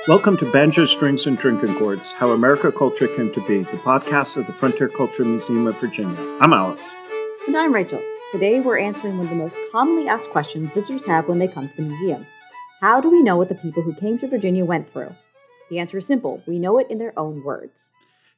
Welcome to Banjo Strings and Drinking Gourds, How America Culture Came to Be, the podcast of the Frontier Culture Museum of Virginia. I'm Alex. And I'm Rachel. Today we're answering one of the most commonly asked questions visitors have when they come to the museum. How do we know what the people who came to Virginia went through? The answer is simple. We know it in their own words.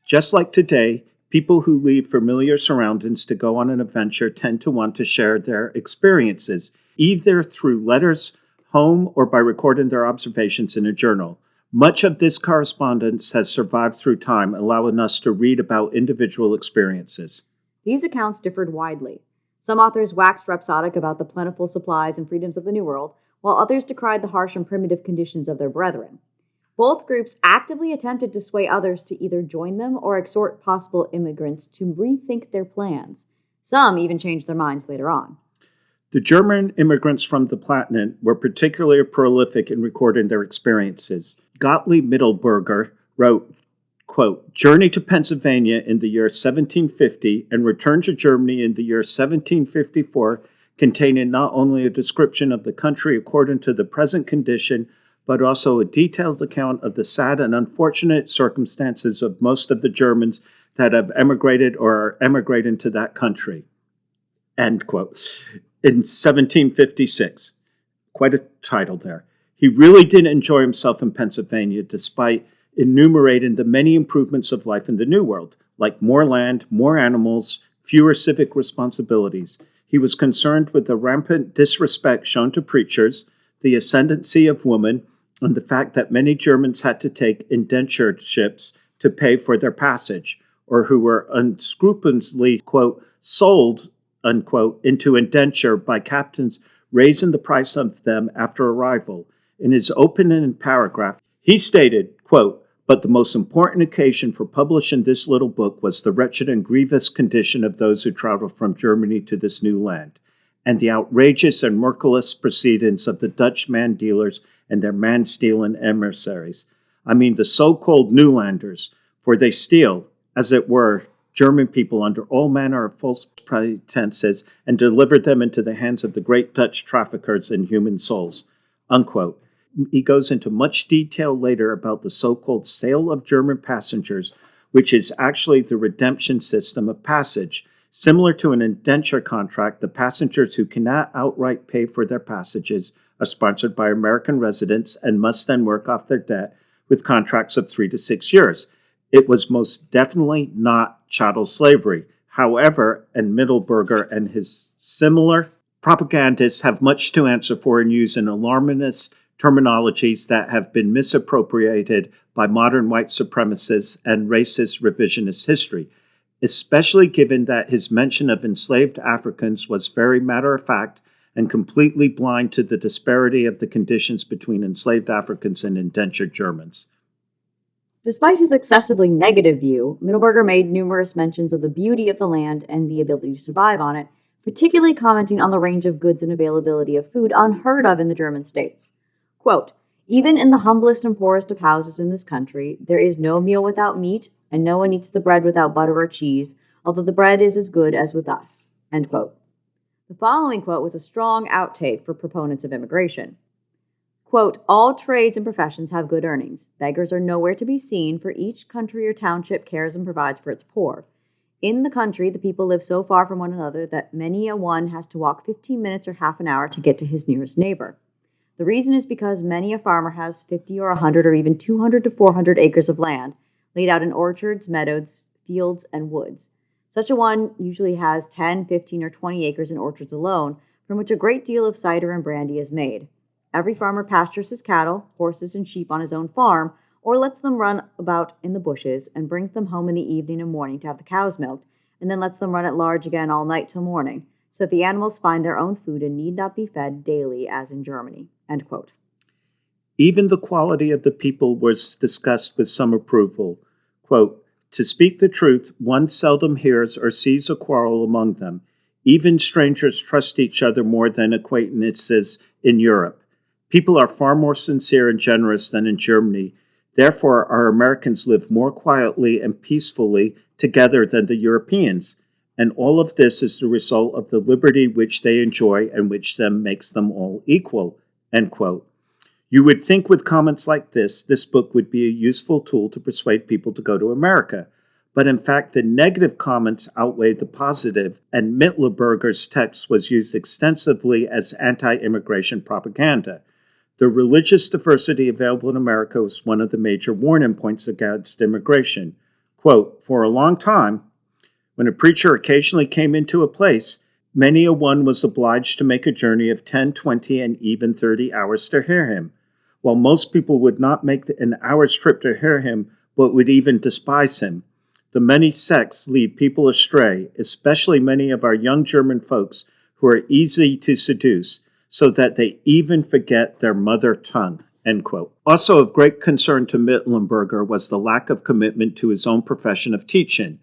Just like today, people who leave familiar surroundings to go on an adventure tend to want to share their experiences, either through letters, home, or by recording their observations in a journal. Much of this correspondence has survived through time, allowing us to read about individual experiences. These accounts differed widely. Some authors waxed rhapsodic about the plentiful supplies and freedoms of the New World, while others decried the harsh and primitive conditions of their brethren. Both groups actively attempted to sway others to either join them or exhort possible immigrants to rethink their plans. Some even changed their minds later on. The German immigrants from the Palatinate were particularly prolific in recording their experiences. Gottlieb Mittelberger wrote, quote, "Journey to Pennsylvania in the year 1750 and return to Germany in the year 1754, containing not only a description of the country according to the present condition, but also a detailed account of the sad and unfortunate circumstances of most of the Germans that have emigrated or are emigrating to that country." End quote. In 1756. Quite a title there. He really did enjoy himself in Pennsylvania, despite enumerating the many improvements of life in the New World, like more land, more animals, fewer civic responsibilities. He was concerned with the rampant disrespect shown to preachers, the ascendancy of women, and the fact that many Germans had to take indentureships to pay for their passage, or who were unscrupulously, quote, sold, unquote, into indenture by captains raising the price of them after arrival. In his opening paragraph, he stated, quote, "But the most important occasion for publishing this little book was the wretched and grievous condition of those who traveled from Germany to this new land, and the outrageous and merciless proceedings of the Dutch man-dealers and their man-stealing emissaries. I mean the so-called Newlanders, for they steal, as it were, German people under all manner of false pretenses and deliver them into the hands of the great Dutch traffickers in human souls," unquote. He goes into much detail later about the so-called sale of German passengers, which is actually the redemption system of passage. Similar to an indenture contract, the passengers who cannot outright pay for their passages are sponsored by American residents and must then work off their debt with contracts of 3 to 6 years. It was most definitely not chattel slavery. However, and Mittelberger and his similar propagandists have much to answer for in using alarmist terminologies that have been misappropriated by modern white supremacists and racist revisionist history, especially given that his mention of enslaved Africans was very matter-of-fact and completely blind to the disparity of the conditions between enslaved Africans and indentured Germans. Despite his excessively negative view, Mittelberger made numerous mentions of the beauty of the land and the ability to survive on it, particularly commenting on the range of goods and availability of food unheard of in the German states. Quote, "Even in the humblest and poorest of houses in this country, there is no meal without meat, and no one eats the bread without butter or cheese, although the bread is as good as with us." End quote. The following quote was a strong outtake for proponents of immigration. Quote, "All trades and professions have good earnings. Beggars are nowhere to be seen, for each country or township cares and provides for its poor. In the country, the people live so far from one another that many a one has to walk 15 minutes or half an hour to get to his nearest neighbor. The reason is because many a farmer has 50 or 100 or even 200 to 400 acres of land, laid out in orchards, meadows, fields, and woods. Such a one usually has 10, 15, or 20 acres in orchards alone, from which a great deal of cider and brandy is made. Every farmer pastures his cattle, horses, and sheep on his own farm, or lets them run about in the bushes and brings them home in the evening and morning to have the cows milked, and then lets them run at large again all night till morning, so that the animals find their own food and need not be fed daily as in Germany." End quote. Even the quality of the people was discussed with some approval. Quote, "To speak the truth, one seldom hears or sees a quarrel among them. Even strangers trust each other more than acquaintances in Europe. People are far more sincere and generous than in Germany. Therefore, our Americans live more quietly and peacefully together than the Europeans. And all of this is the result of the liberty which they enjoy and which then makes them all equal." End quote. You would think with comments like this book would be a useful tool to persuade people to go to America. But in fact, the negative comments outweighed the positive, and Mittlerberger's text was used extensively as anti-immigration propaganda. The religious diversity available in America was one of the major warning points against immigration. Quote, for a long time, when a preacher occasionally came into a place, many a one was obliged to make a journey of 10, 20, and even 30 hours to hear him. While most people would not make an hour's trip to hear him, but would even despise him. The many sects lead people astray, especially many of our young German folks who are easy to seduce, so that they even forget their mother tongue, end quote. Also of great concern to Mittlenberger was the lack of commitment to his own profession of teaching.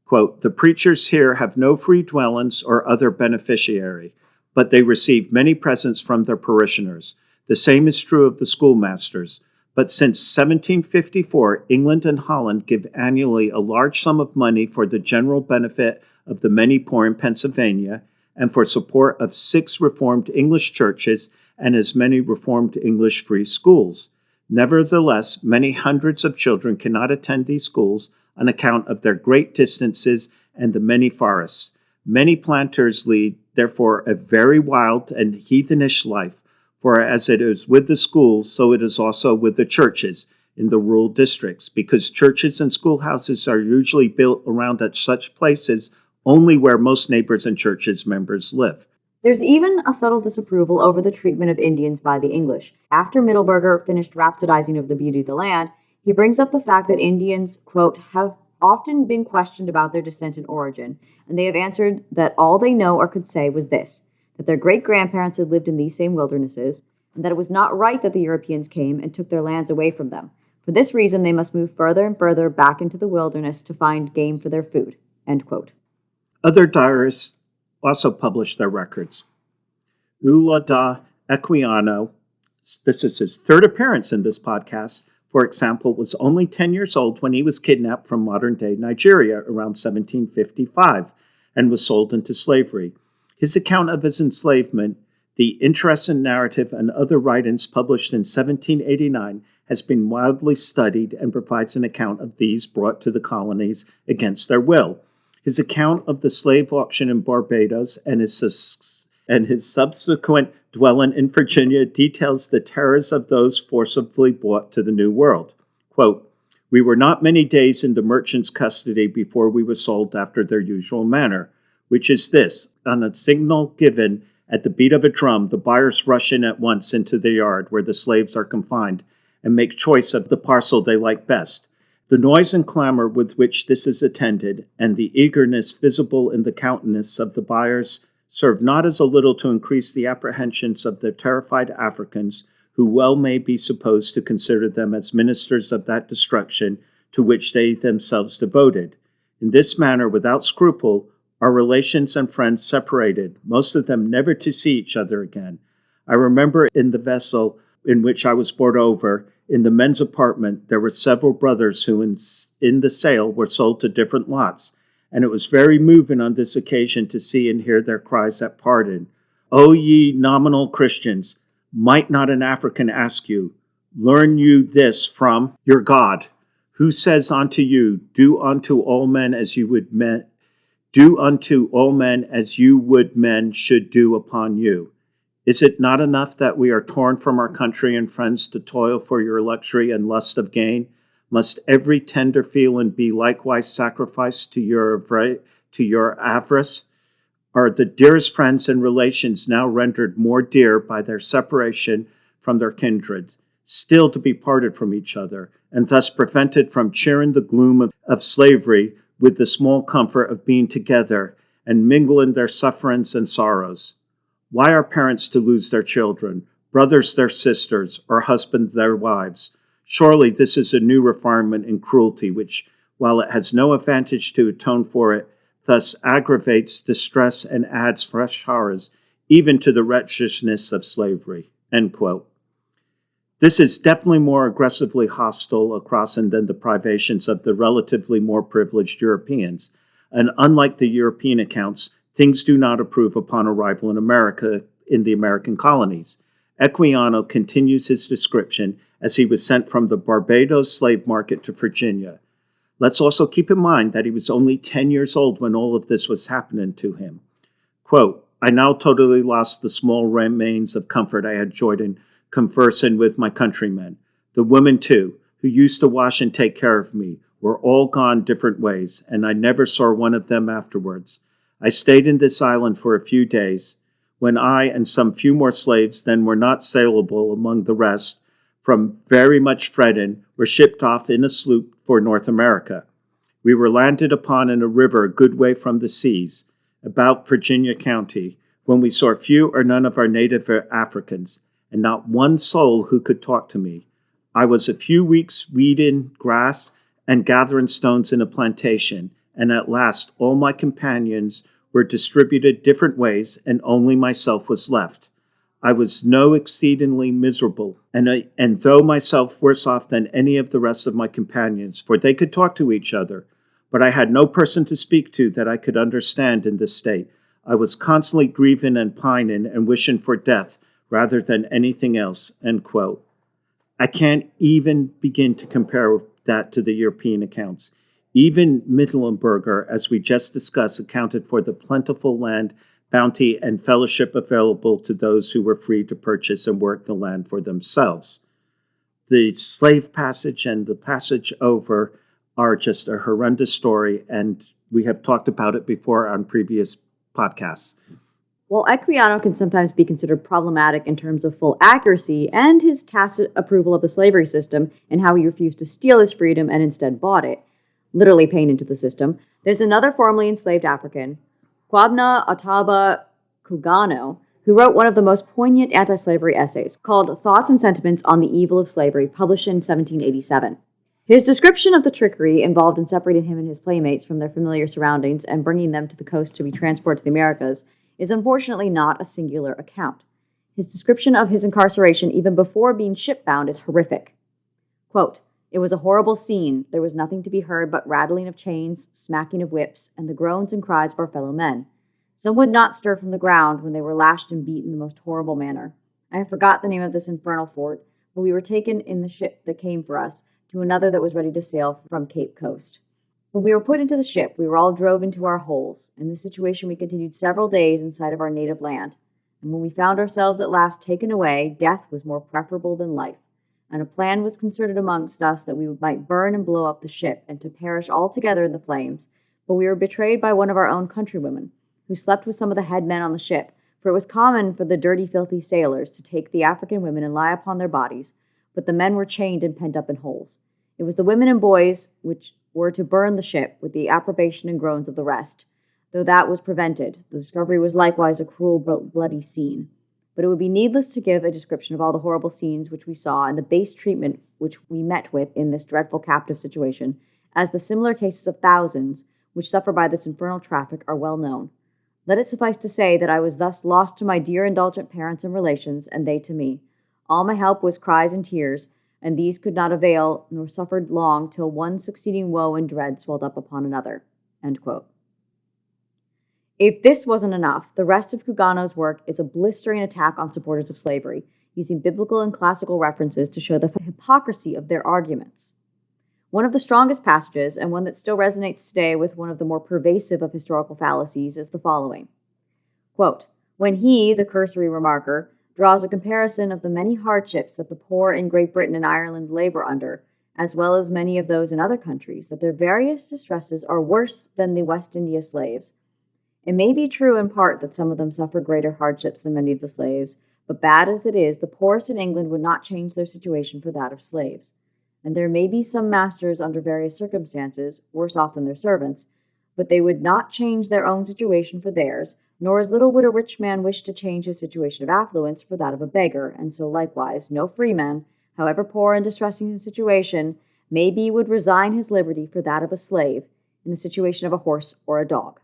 Quote, the preachers here have no free dwellings or other beneficiary, but they receive many presents from their parishioners. The same is true of the schoolmasters. But since 1754, England and Holland give annually a large sum of money for the general benefit of the many poor in Pennsylvania, and for support of 6 Reformed English churches and as many Reformed English free schools. Nevertheless, many hundreds of children cannot attend these schools on account of their great distances and the many forests. Many planters lead, therefore, a very wild and heathenish life, for as it is with the schools, so it is also with the churches in the rural districts, because churches and schoolhouses are usually built around at such places only where most neighbors and churches members live. There's even a subtle disapproval over the treatment of Indians by the English. After Mittleberger finished rhapsodizing of the beauty of the land, he brings up the fact that Indians, quote, have often been questioned about their descent and origin, and they have answered that all they know or could say was this, that their great-grandparents had lived in these same wildernesses, and that it was not right that the Europeans came and took their lands away from them. For this reason, they must move further and further back into the wilderness to find game for their food, end quote. Other diarists also published their records. Ulla da Equiano, this is his third appearance in this podcast, for example, was only 10 years old when he was kidnapped from modern-day Nigeria around 1755 and was sold into slavery. His account of his enslavement, the interesting narrative and other writings published in 1789, has been widely studied and provides an account of these brought to the colonies against their will. His account of the slave auction in Barbados and his subsequent dwelling in Virginia details the terrors of those forcibly brought to the New World. Quote, we were not many days in the merchant's custody before we were sold after their usual manner, which is this, on a signal given at the beat of a drum, the buyers rush in at once into the yard where the slaves are confined and make choice of the parcel they like best. The noise and clamor with which this is attended, and the eagerness visible in the countenance of the buyers, serve not as a little to increase the apprehensions of the terrified Africans, who well may be supposed to consider them as ministers of that destruction to which they themselves devoted. In this manner, without scruple, our relations and friends separated, most of them never to see each other again. I remember in the vessel in which I was brought over, in the men's apartment, there were several brothers who in the sale were sold to different lots, and it was very moving on this occasion to see and hear their cries at parting. O ye nominal Christians, might not an African ask you, learn you this from your God, who says unto you, do unto all men as you would men should do upon you. Is it not enough that we are torn from our country and friends to toil for your luxury and lust of gain? Must every tender feeling be likewise sacrificed to your avarice? Are the dearest friends and relations now rendered more dear by their separation from their kindred, still to be parted from each other, and thus prevented from cheering the gloom of slavery with the small comfort of being together and mingling their sufferings and sorrows? Why are parents to lose their children, brothers their sisters, or husbands their wives? Surely this is a new refinement in cruelty, which, while it has no advantage to atone for it, thus aggravates distress and adds fresh horrors, even to the wretchedness of slavery. End quote. This is definitely more aggressively hostile across than the privations of the relatively more privileged Europeans. And unlike the European accounts, things do not improve upon arrival in America, in the American colonies. Equiano continues his description as he was sent from the Barbados slave market to Virginia. Let's also keep in mind that he was only 10 years old when all of this was happening to him. Quote, I now totally lost the small remains of comfort I had enjoyed in conversing with my countrymen. The women, too, who used to wash and take care of me, were all gone different ways, and I never saw one of them afterwards. I stayed in this island for a few days, when I and some few more slaves then were not saleable among the rest, from very much fretting, were shipped off in a sloop for North America. We were landed upon in a river a good way from the seas, about Virginia County, when we saw few or none of our native Africans, and not one soul who could talk to me. I was a few weeks weeding grass and gathering stones in a plantation, and at last all my companions were distributed different ways, and only myself was left. I was no exceedingly miserable, and though myself worse off than any of the rest of my companions, for they could talk to each other, but I had no person to speak to that I could understand in this state. I was constantly grieving and pining and wishing for death rather than anything else, end quote. I can't even begin to compare that to the European accounts. Even Mittlenberger, as we just discussed, accounted for the plentiful land, bounty, and fellowship available to those who were free to purchase and work the land for themselves. The slave passage and the passage over are just a horrendous story, and we have talked about it before on previous podcasts. While Equiano can sometimes be considered problematic in terms of full accuracy and his tacit approval of the slavery system and how he refused to steal his freedom and instead bought it, literally paying into the system, there's another formerly enslaved African, Kwabena Ataba Kugano, who wrote one of the most poignant anti-slavery essays called Thoughts and Sentiments on the Evil of Slavery, published in 1787. His description of the trickery involved in separating him and his playmates from their familiar surroundings and bringing them to the coast to be transported to the Americas is unfortunately not a singular account. His description of his incarceration even before being shipbound is horrific. Quote, it was a horrible scene. There was nothing to be heard but rattling of chains, smacking of whips, and the groans and cries of our fellow men. Some would not stir from the ground when they were lashed and beat in the most horrible manner. I have forgot the name of this infernal fort, but we were taken in the ship that came for us to another that was ready to sail from Cape Coast. When we were put into the ship, we were all drove into our holes. In this situation, we continued several days in sight of our native land. And when we found ourselves at last taken away, death was more preferable than life. And a plan was concerted amongst us that we might burn and blow up the ship, and to perish altogether in the flames. But we were betrayed by one of our own countrywomen, who slept with some of the head men on the ship, for it was common for the dirty, filthy sailors to take the African women and lie upon their bodies, but the men were chained and pent up in holes. It was the women and boys which were to burn the ship with the approbation and groans of the rest. Though that was prevented, the discovery was likewise a cruel, bloody scene. But it would be needless to give a description of all the horrible scenes which we saw and the base treatment which we met with in this dreadful captive situation, as the similar cases of thousands which suffer by this infernal traffic are well known. Let it suffice to say that I was thus lost to my dear indulgent parents and relations, and they to me. All my help was cries and tears, and these could not avail, nor suffered long, till one succeeding woe and dread swelled up upon another. End quote. If this wasn't enough, the rest of Kugano's work is a blistering attack on supporters of slavery, using biblical and classical references to show the hypocrisy of their arguments. One of the strongest passages, and one that still resonates today with one of the more pervasive of historical fallacies, is the following. Quote, when he, the cursory remarker, draws a comparison of the many hardships that the poor in Great Britain and Ireland labor under, as well as many of those in other countries, that their various distresses are worse than the West India slaves. It may be true in part that some of them suffer greater hardships than many of the slaves, but bad as it is, the poorest in England would not change their situation for that of slaves. And there may be some masters under various circumstances, worse off than their servants, but they would not change their own situation for theirs, nor as little would a rich man wish to change his situation of affluence for that of a beggar, and so likewise no freeman, however poor and distressing his situation, maybe would resign his liberty for that of a slave, in the situation of a horse or a dog.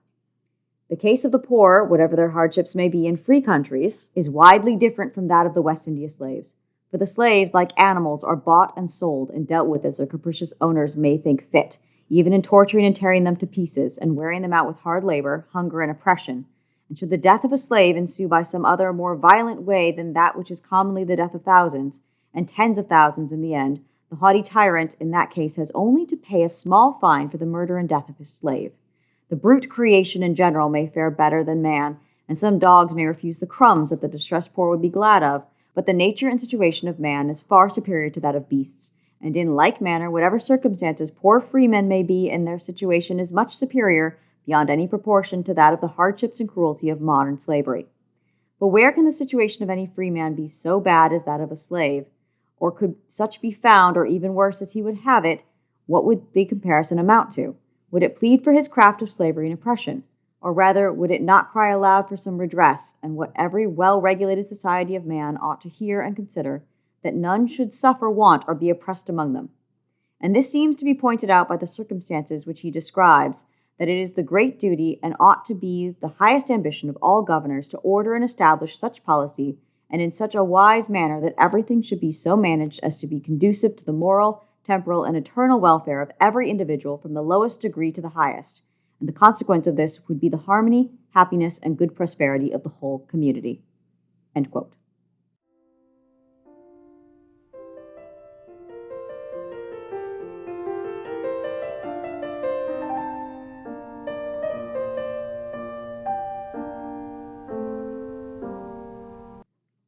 The case of the poor, whatever their hardships may be in free countries, is widely different from that of the West India slaves. For the slaves, like animals, are bought and sold and dealt with as their capricious owners may think fit, even in torturing and tearing them to pieces and wearing them out with hard labor, hunger, and oppression. And should the death of a slave ensue by some other more violent way than that which is commonly the death of thousands, and tens of thousands in the end, the haughty tyrant in that case has only to pay a small fine for the murder and death of his slave. The brute creation in general may fare better than man, and some dogs may refuse the crumbs that the distressed poor would be glad of, but the nature and situation of man is far superior to that of beasts, and in like manner, whatever circumstances poor freemen may be in, their situation is much superior, beyond any proportion, to that of the hardships and cruelty of modern slavery. But where can the situation of any freeman be so bad as that of a slave? Or could such be found, or even worse as he would have it, what would the comparison amount to? Would it plead for his craft of slavery and oppression? Or rather, would it not cry aloud for some redress, and what every well-regulated society of man ought to hear and consider, that none should suffer want or be oppressed among them? And this seems to be pointed out by the circumstances which he describes, that it is the great duty and ought to be the highest ambition of all governors to order and establish such policy, and in such a wise manner that everything should be so managed as to be conducive to the moral, temporal, and eternal welfare of every individual from the lowest degree to the highest, and the consequence of this would be the harmony, happiness, and good prosperity of the whole community." End quote.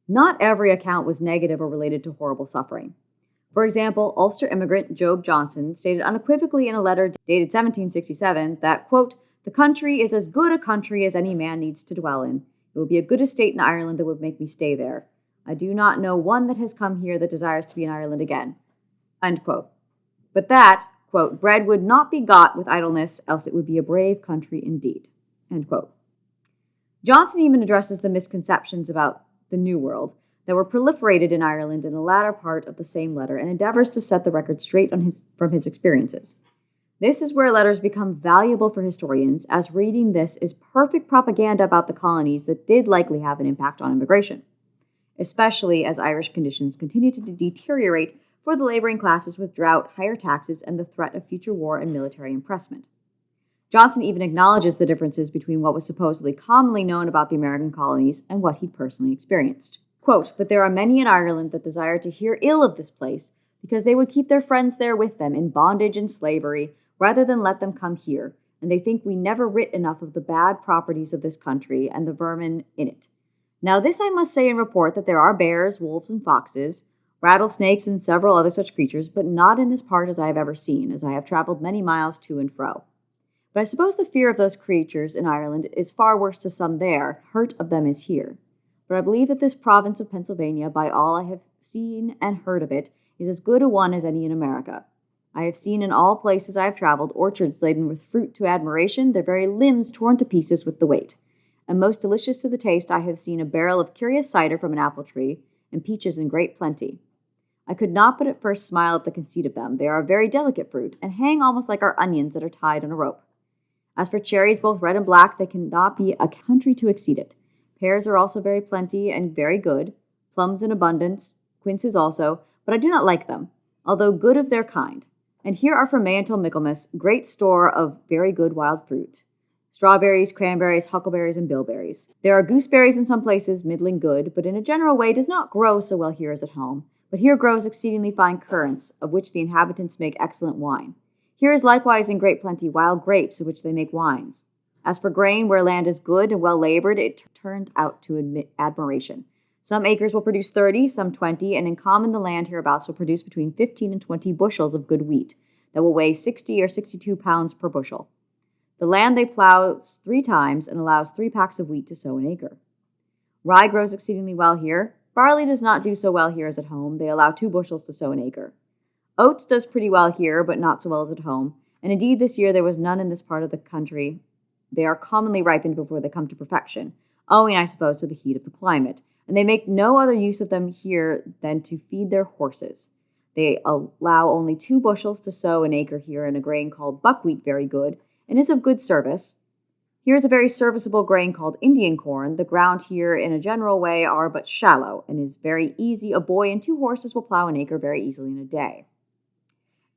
Not every account was negative or related to horrible suffering. For example, Ulster immigrant Job Johnson stated unequivocally in a letter dated 1767 that, quote, "The country is as good a country as any man needs to dwell in. It would be a good estate in Ireland that would make me stay there. I do not know one that has come here that desires to be in Ireland again." End quote. But that, quote, "bread would not be got with idleness, else it would be a brave country indeed." End quote. Johnson even addresses the misconceptions about the New World that were proliferated in Ireland in the latter part of the same letter, and endeavors to set the record straight from his experiences. This is where letters become valuable for historians, as reading this is perfect propaganda about the colonies that did likely have an impact on immigration, especially as Irish conditions continued to deteriorate for the laboring classes with drought, higher taxes, and the threat of future war and military impressment. Johnson even acknowledges the differences between what was supposedly commonly known about the American colonies and what he'd personally experienced. Quote, "But there are many in Ireland that desire to hear ill of this place, because they would keep their friends there with them in bondage and slavery, rather than let them come here, and they think we never writ enough of the bad properties of this country and the vermin in it. Now this I must say and report, that there are bears, wolves, and foxes, rattlesnakes, and several other such creatures, but not in this part as I have ever seen, as I have traveled many miles to and fro. But I suppose the fear of those creatures in Ireland is far worse to some there, hurt of them is here. But I believe that this province of Pennsylvania, by all I have seen and heard of it, is as good a one as any in America. I have seen in all places I have traveled orchards laden with fruit to admiration, their very limbs torn to pieces with the weight. And most delicious to the taste I have seen a barrel of curious cider from an apple tree, and peaches in great plenty. I could not but at first smile at the conceit of them. They are a very delicate fruit, and hang almost like our onions that are tied on a rope. As for cherries, both red and black, they cannot be a country to exceed it. Pears are also very plenty and very good, plums in abundance, quinces also, but I do not like them, although good of their kind. And here are from May until Michaelmas great store of very good wild fruit. Strawberries, cranberries, huckleberries, and bilberries. There are gooseberries in some places, middling good, but in a general way does not grow so well here as at home. But here grows exceedingly fine currants, of which the inhabitants make excellent wine. Here is likewise in great plenty wild grapes, of which they make wines. As for grain, where land is good and well labored, it turned out to admiration. Some acres will produce 30, some 20, and in common the land hereabouts will produce between 15 and 20 bushels of good wheat, that will weigh 60 or 62 pounds per bushel. The land they plow 3 times and allows 3 packs of wheat to sow an acre. Rye grows exceedingly well here. Barley does not do so well here as at home. They allow 2 bushels to sow an acre. Oats does pretty well here, but not so well as at home, and indeed this year there was none in this part of the country. They are commonly ripened before they come to perfection, owing, I suppose, to the heat of the climate, and they make no other use of them here than to feed their horses. They allow only 2 bushels to sow an acre here in a grain called buckwheat very good, and is of good service. Here is a very serviceable grain called Indian corn. The ground here in a general way are but shallow, and is very easy. A boy and 2 horses will plow an acre very easily in a day.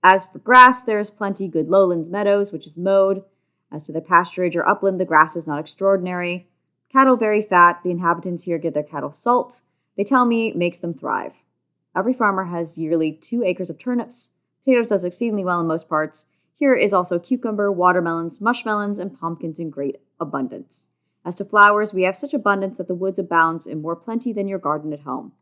As for grass, there is plenty good lowlands meadows, which is mowed. As to the pasturage or upland, the grass is not extraordinary. Cattle very fat, the inhabitants here get their cattle salt. They tell me makes them thrive. Every farmer has yearly 2 acres of turnips. Potatoes does exceedingly well in most parts. Here is also cucumber, watermelons, mushmelons, and pumpkins in great abundance. As to flowers, we have such abundance that the woods abounds in more plenty than your garden at home.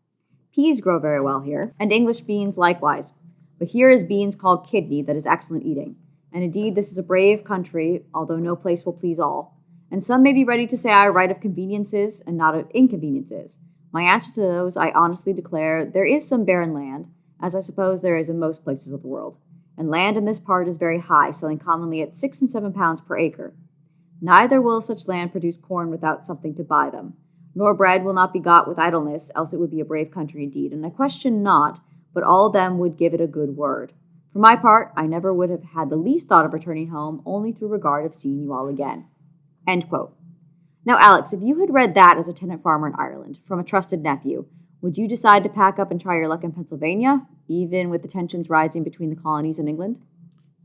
Peas grow very well here, and English beans likewise. But here is beans called kidney that is excellent eating. And indeed, this is a brave country, although no place will please all. And some may be ready to say I write of conveniences and not of inconveniences. My answer to those, I honestly declare, there is some barren land, as I suppose there is in most places of the world. And land in this part is very high, selling commonly at 6 and 7 pounds per acre. Neither will such land produce corn without something to buy them, nor bread will not be got with idleness, else it would be a brave country indeed. And I question not, but all of them would give it a good word. For my part, I never would have had the least thought of returning home, only through regard of seeing you all again. End quote. Now, Alex, if you had read that as a tenant farmer in Ireland, from a trusted nephew, would you decide to pack up and try your luck in Pennsylvania, even with the tensions rising between the colonies and England?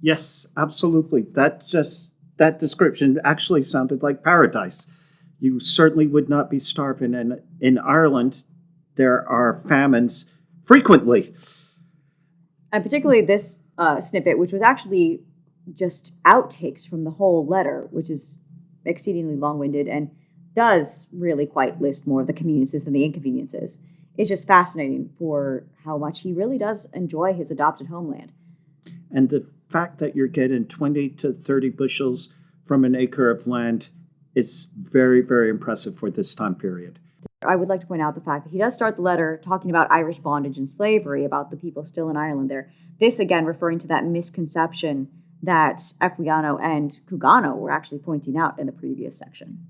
Yes, absolutely. That description actually sounded like paradise. You certainly would not be starving. And in Ireland, there are famines frequently. And particularly this snippet, which was actually just outtakes from the whole letter, which is exceedingly long-winded and does really quite list more of the conveniences than the inconveniences. It's just fascinating for how much he really does enjoy his adopted homeland. And the fact that you're getting 20 to 30 bushels from an acre of land is very, very impressive for this time period. I would like to point out the fact that he does start the letter talking about Irish bondage and slavery, about the people still in Ireland there. This, again, referring to that misconception that Equiano and Cugano were actually pointing out in the previous section.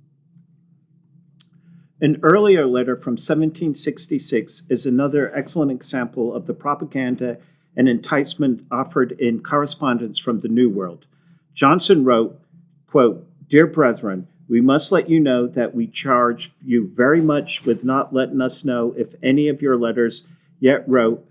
An earlier letter from 1766 is another excellent example of the propaganda and enticement offered in correspondence from the New World. Johnson wrote, quote, "Dear brethren, we must let you know that we charge you very much with not letting us know if any of your letters yet wrote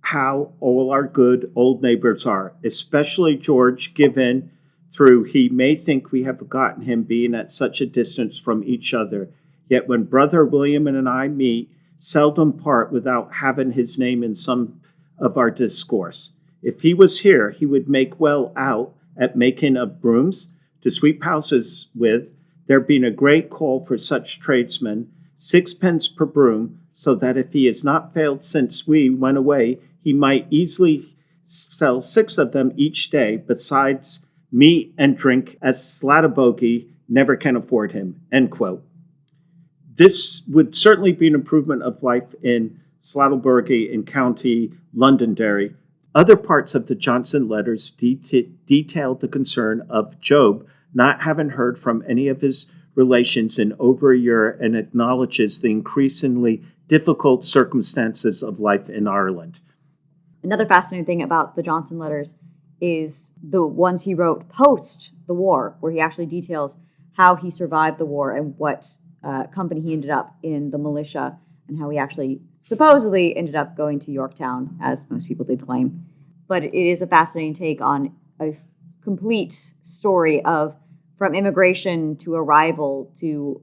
how all our good old neighbors are, especially George given through he may think we have forgotten him being at such a distance from each other. Yet when brother William and I meet, seldom part without having his name in some of our discourse. If he was here, he would make well out at making of brooms to sweep houses with, there being a great call for such tradesmen, 6 pence per broom, so that if he has not failed since we went away, he might easily sell 6 of them each day, besides meat and drink, as Slatabogie never can afford him." End quote. This would certainly be an improvement of life in Slatabogie in County Londonderry. Other parts of the Johnson letters detailed the concern of Job not having heard from any of his relations in over a year and acknowledges the increasingly difficult circumstances of life in Ireland. Another fascinating thing about the Johnson letters is the ones he wrote post the war, where he actually details how he survived the war and what company he ended up in the militia, and how he actually supposedly ended up going to Yorktown, as most people did claim. But it is a fascinating take on a complete story of from immigration to arrival to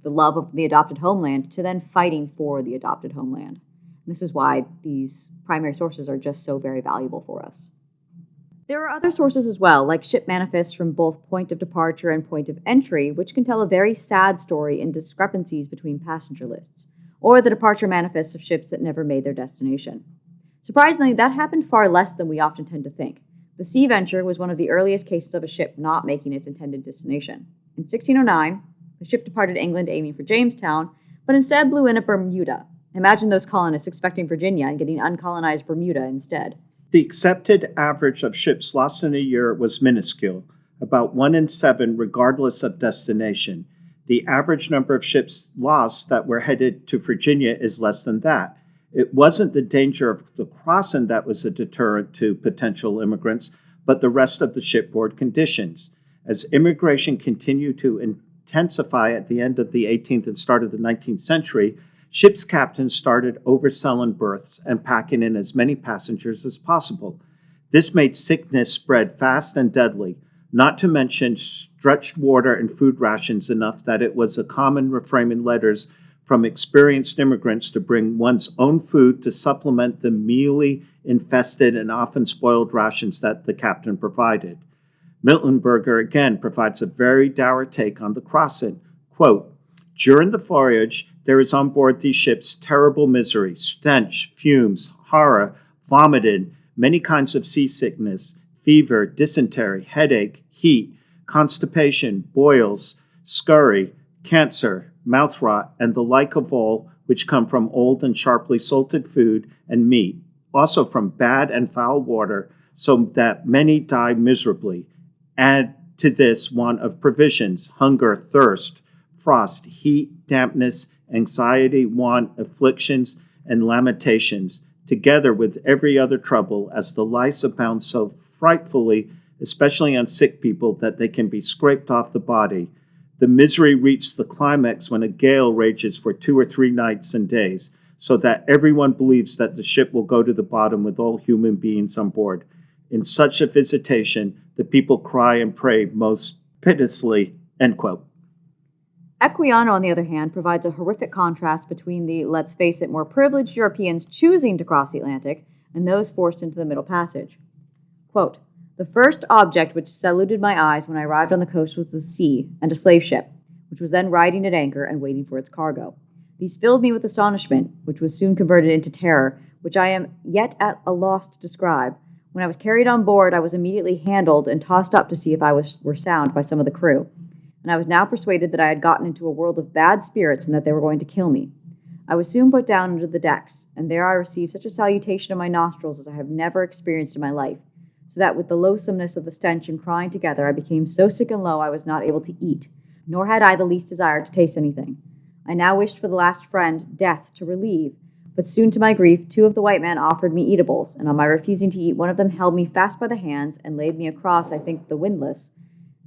the love of the adopted homeland to then fighting for the adopted homeland. And this is why these primary sources are just so very valuable for us. There are other sources as well, like ship manifests from both point of departure and point of entry, which can tell a very sad story in discrepancies between passenger lists, or the departure manifests of ships that never made their destination. Surprisingly, that happened far less than we often tend to think. The Sea Venture was one of the earliest cases of a ship not making its intended destination. In 1609, the ship departed England aiming for Jamestown, but instead blew in at Bermuda. Imagine those colonists expecting Virginia and getting uncolonized Bermuda instead. The accepted average of ships lost in a year was minuscule, about 1 in 7 regardless of destination. The average number of ships lost that were headed to Virginia is less than that. It wasn't the danger of the crossing that was a deterrent to potential immigrants, but the rest of the shipboard conditions. As immigration continued to intensify at the end of the 18th and start of the 19th century, ship's captains started overselling berths and packing in as many passengers as possible. This made sickness spread fast and deadly. not to mention stretched water and food rations enough that it was a common refrain in letters from experienced immigrants to bring one's own food to supplement the mealy, infested, and often spoiled rations that the captain provided. Mittelberger again provides a very dour take on the crossing. Quote, during the voyage, there is on board these ships terrible misery, stench, fumes, horror, vomiting, many kinds of seasickness, fever, dysentery, headache, heat, constipation, boils, scurry, cancer, mouth rot, and the like of all which come from old and sharply salted food and meat, also from bad and foul water, so that many die miserably. Add to this want of provisions, hunger, thirst, frost, heat, dampness, anxiety, want, afflictions, and lamentations, together with every other trouble, as the lice abound so frightfully, especially on sick people, that they can be scraped off the body. The misery reaches the climax when a gale rages for 2 or 3 nights and days, so that everyone believes that the ship will go to the bottom with all human beings on board. In such a visitation, the people cry and pray most piteously, end quote. Equiano, on the other hand, provides a horrific contrast between the, let's face it, more privileged Europeans choosing to cross the Atlantic and those forced into the Middle Passage. Quote, the first object which saluted my eyes when I arrived on the coast was the sea and a slave ship, which was then riding at anchor and waiting for its cargo. These filled me with astonishment, which was soon converted into terror, which I am yet at a loss to describe. When I was carried on board, I was immediately handled and tossed up to see if I were sound by some of the crew, and I was now persuaded that I had gotten into a world of bad spirits and that they were going to kill me. I was soon put down into the decks, and there I received such a salutation in my nostrils as I have never experienced in my life, so that with the loathsomeness of the stench and crying together, I became so sick and low I was not able to eat, nor had I the least desire to taste anything. I now wished for the last friend, death, to relieve, but soon to my grief, 2 of the white men offered me eatables, and on my refusing to eat, one of them held me fast by the hands and laid me across, I think, the windlass,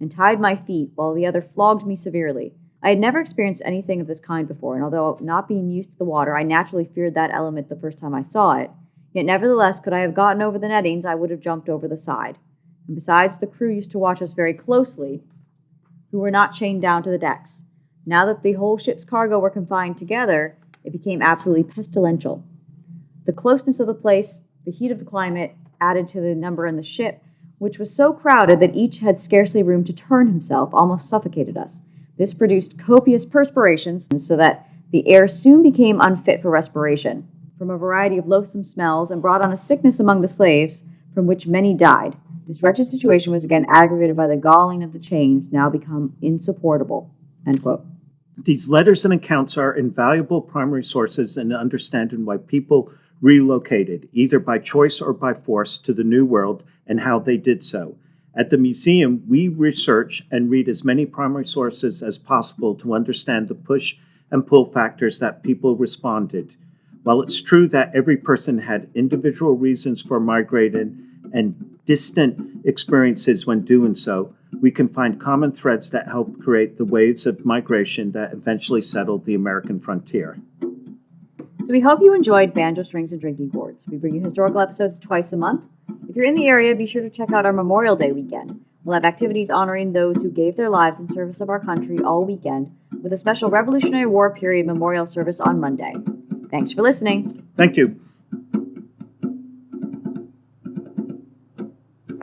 and tied my feet, while the other flogged me severely. I had never experienced anything of this kind before, and although not being used to the water, I naturally feared that element the first time I saw it. Yet nevertheless, could I have gotten over the nettings, I would have jumped over the side. And besides, the crew used to watch us very closely, who were not chained down to the decks. Now that the whole ship's cargo were confined together, it became absolutely pestilential. The closeness of the place, the heat of the climate, added to the number in the ship, which was so crowded that each had scarcely room to turn himself, almost suffocated us. This produced copious perspirations, so that the air soon became unfit for respiration, from a variety of loathsome smells, and brought on a sickness among the slaves, from which many died. This wretched situation was again aggravated by the galling of the chains, now become insupportable. End quote. These letters and accounts are invaluable primary sources in understanding why people relocated, either by choice or by force, to the New World and how they did so. At the museum, we research and read as many primary sources as possible to understand the push and pull factors that people responded. While it's true that every person had individual reasons for migrating and distant experiences when doing so, we can find common threads that help create the waves of migration that eventually settled the American frontier. So we hope you enjoyed Banjo Strings and Drinking Gourds. We bring you historical episodes twice a month. If you're in the area, be sure to check out our Memorial Day weekend. We'll have activities honoring those who gave their lives in service of our country all weekend, with a special Revolutionary War period memorial service on Monday. Thanks for listening. Thank you.